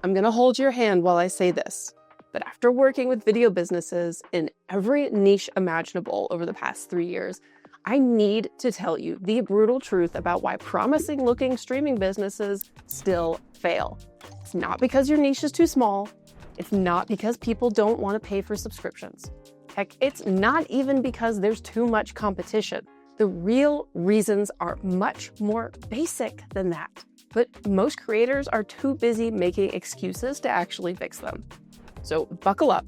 I'm gonna hold your hand while I say this, but after working with video businesses in every niche imaginable over the past 3 years, I need to tell you the brutal truth about why promising looking streaming businesses still fail. It's not because your niche is too small. It's not because people don't want to pay for subscriptions. Heck, it's not even because there's too much competition. The real reasons are much more basic than that. But most creators are too busy making excuses to actually fix them. So buckle up,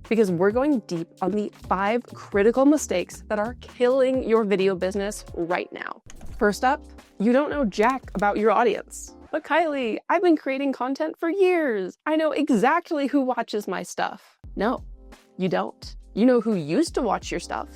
because we're going deep on the 5 critical mistakes that are killing your video business right now. First up, you don't know jack about your audience. But Kylie, I've been creating content for years. I know exactly who watches my stuff. No, you don't. You know who used to watch your stuff.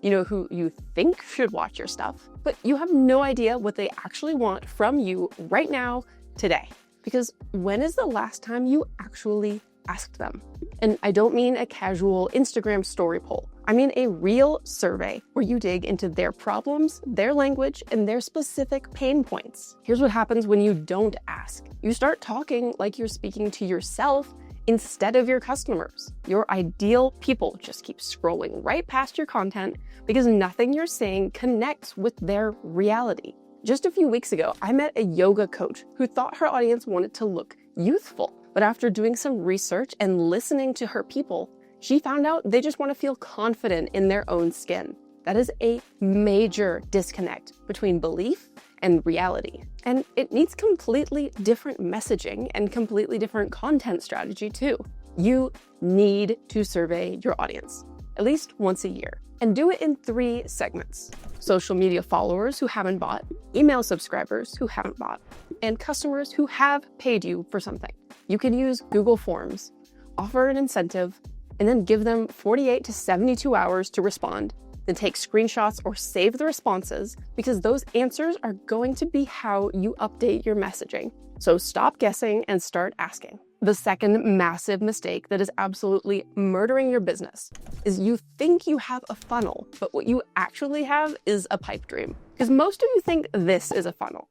You know who you think should watch your stuff, but you have no idea what they actually want from you right now, today. Because when is the last time you actually asked them? And I don't mean a casual Instagram story poll. I mean a real survey where you dig into their problems, their language, and their specific pain points. Here's what happens when you don't ask. You start talking like you're speaking to yourself instead of your customers. Your ideal people just keep scrolling right past your content because nothing you're saying connects with their reality. Just a few weeks ago, I met a yoga coach who thought her audience wanted to look youthful. But after doing some research and listening to her people, she found out they just want to feel confident in their own skin. That is a major disconnect between belief and reality. And it needs completely different messaging and completely different content strategy too. You need to survey your audience at least once a year, and do it in 3 segments: social media followers who haven't bought, email subscribers who haven't bought, and customers who have paid you for something. You can use Google Forms, offer an incentive, and then give them 48 to 72 hours to respond. Then take screenshots or save the responses, because those answers are going to be how you update your messaging. So stop guessing and start asking. The second massive mistake that is absolutely murdering your business is you think you have a funnel, but what you actually have is a pipe dream. Because most of you think this is a funnel: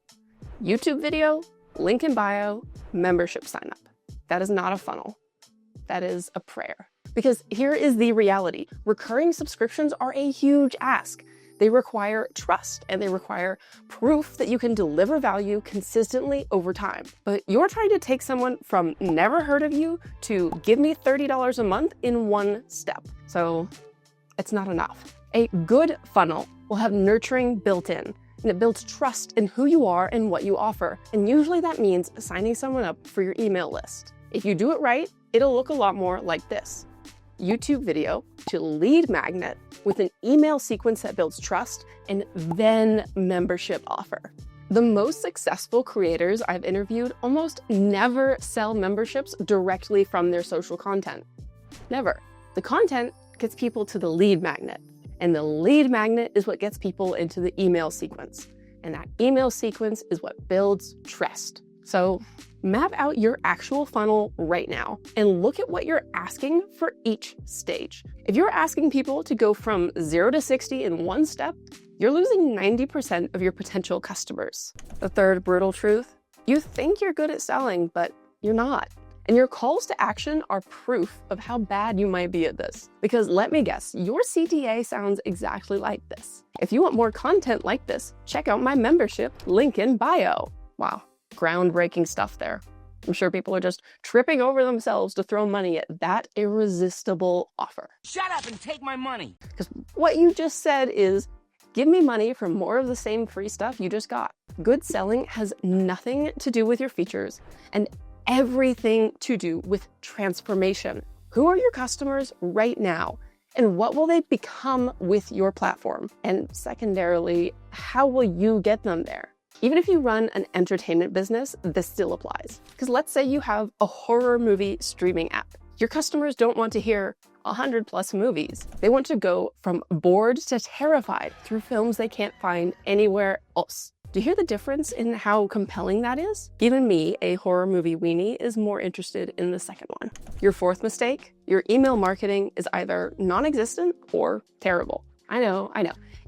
YouTube video, link in bio, membership sign up. That is not a funnel. That is a prayer. Because here is the reality. Recurring subscriptions are a huge ask. They require trust, and they require proof that you can deliver value consistently over time. But you're trying to take someone from never heard of you to give me $30 a month in one step. So it's not enough. A good funnel will have nurturing built in, and it builds trust in who you are and what you offer. And usually that means signing someone up for your email list. If you do it right, it'll look a lot more like this: YouTube video to lead magnet with an email sequence that builds trust, and then membership offer. The most successful creators I've interviewed almost never sell memberships directly from their social content. Never. The content gets people to the lead magnet, and the lead magnet is what gets people into the email sequence. And that email sequence is what builds trust. So map out your actual funnel right now and look at what you're asking for each stage. If you're asking people to go from 0 to 60 in one step, you're losing 90% of your potential customers. The third brutal truth: you think you're good at selling, but you're not. And your calls to action are proof of how bad you might be at this. Because let me guess, your CTA sounds exactly like this. If you want more content like this, check out my membership, link in bio. Wow. Groundbreaking stuff there. I'm sure people are just tripping over themselves to throw money at that irresistible offer. Shut up and take my money. Because what you just said is, give me money for more of the same free stuff you just got. Good selling has nothing to do with your features and everything to do with transformation. Who are your customers right now? And what will they become with your platform? And secondarily, how will you get them there? Even if you run an entertainment business, this still applies. Because let's say you have a horror movie streaming app. Your customers don't want to hear 100+ movies. They want to go from bored to terrified through films they can't find anywhere else. Do you hear the difference in how compelling that is? Even me, a horror movie weenie, is more interested in the second one. Your fourth mistake: your email marketing is either non-existent or terrible. I know.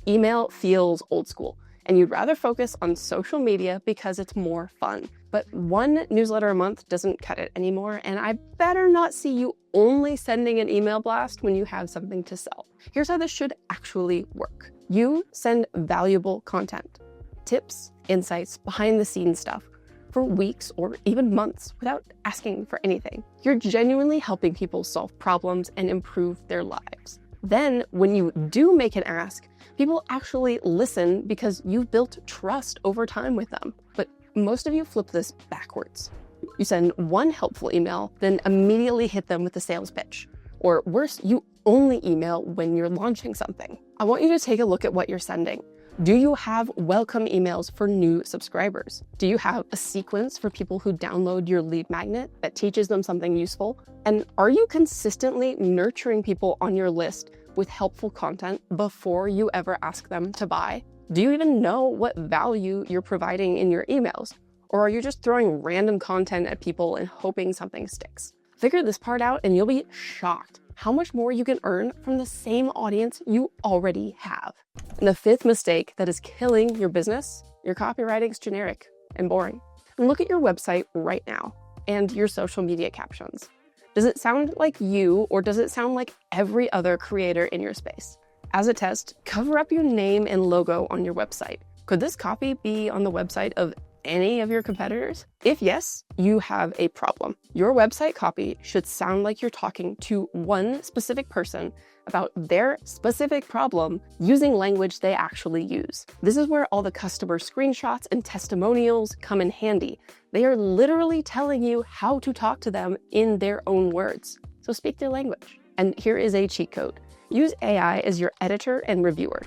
Email feels old school, and you'd rather focus on social media because it's more fun. But one newsletter a month doesn't cut it anymore, and I better not see you only sending an email blast when you have something to sell. Here's how this should actually work. You send valuable content, tips, insights, behind the scenes stuff for weeks or even months without asking for anything. You're genuinely helping people solve problems and improve their lives. Then, when you do make an ask, people actually listen because you've built trust over time with them. But most of you flip this backwards. You send one helpful email, then immediately hit them with a sales pitch. Or worse, you only email when you're launching something. I want you to take a look at what you're sending. Do you have welcome emails for new subscribers? Do you have a sequence for people who download your lead magnet that teaches them something useful? And are you consistently nurturing people on your list with helpful content before you ever ask them to buy? Do you even know what value you're providing in your emails? Or are you just throwing random content at people and hoping something sticks? Figure this part out and you'll be shocked how much more you can earn from the same audience you already have. And the fifth mistake that is killing your business, your copywriting's generic and boring. And look at your website right now and your social media captions. Does it sound like you, or does it sound like every other creator in your space? As a test, cover up your name and logo on your website. Could this copy be on the website of any of your competitors? If yes, you have a problem. Your website copy should sound like you're talking to one specific person about their specific problem using language they actually use. This is where all the customer screenshots and testimonials come in handy. They are literally telling you how to talk to them in their own words. So speak their language. And here is a cheat code. Use AI as your editor and reviewer.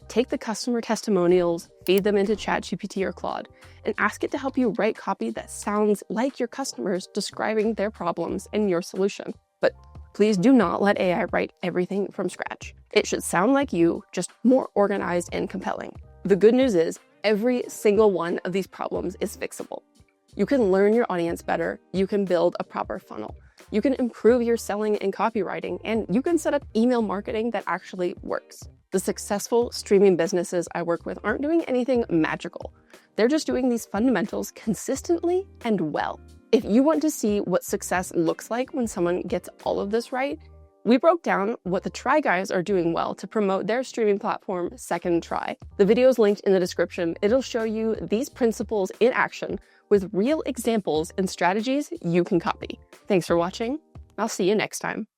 Take the customer testimonials, feed them into ChatGPT or Claude, and ask it to help you write copy that sounds like your customers describing their problems and your solution. But please do not let AI write everything from scratch. It should sound like you, just more organized and compelling. The good news is every single one of these problems is fixable. You can learn your audience better, you can build a proper funnel, you can improve your selling and copywriting, and you can set up email marketing that actually works. The successful streaming businesses I work with aren't doing anything magical. They're just doing these fundamentals consistently and well. If you want to see what success looks like when someone gets all of this right, we broke down what the Try Guys are doing well to promote their streaming platform, Second Try. The video is linked in the description. It'll show you these principles in action with real examples and strategies you can copy. Thanks for watching. I'll see you next time.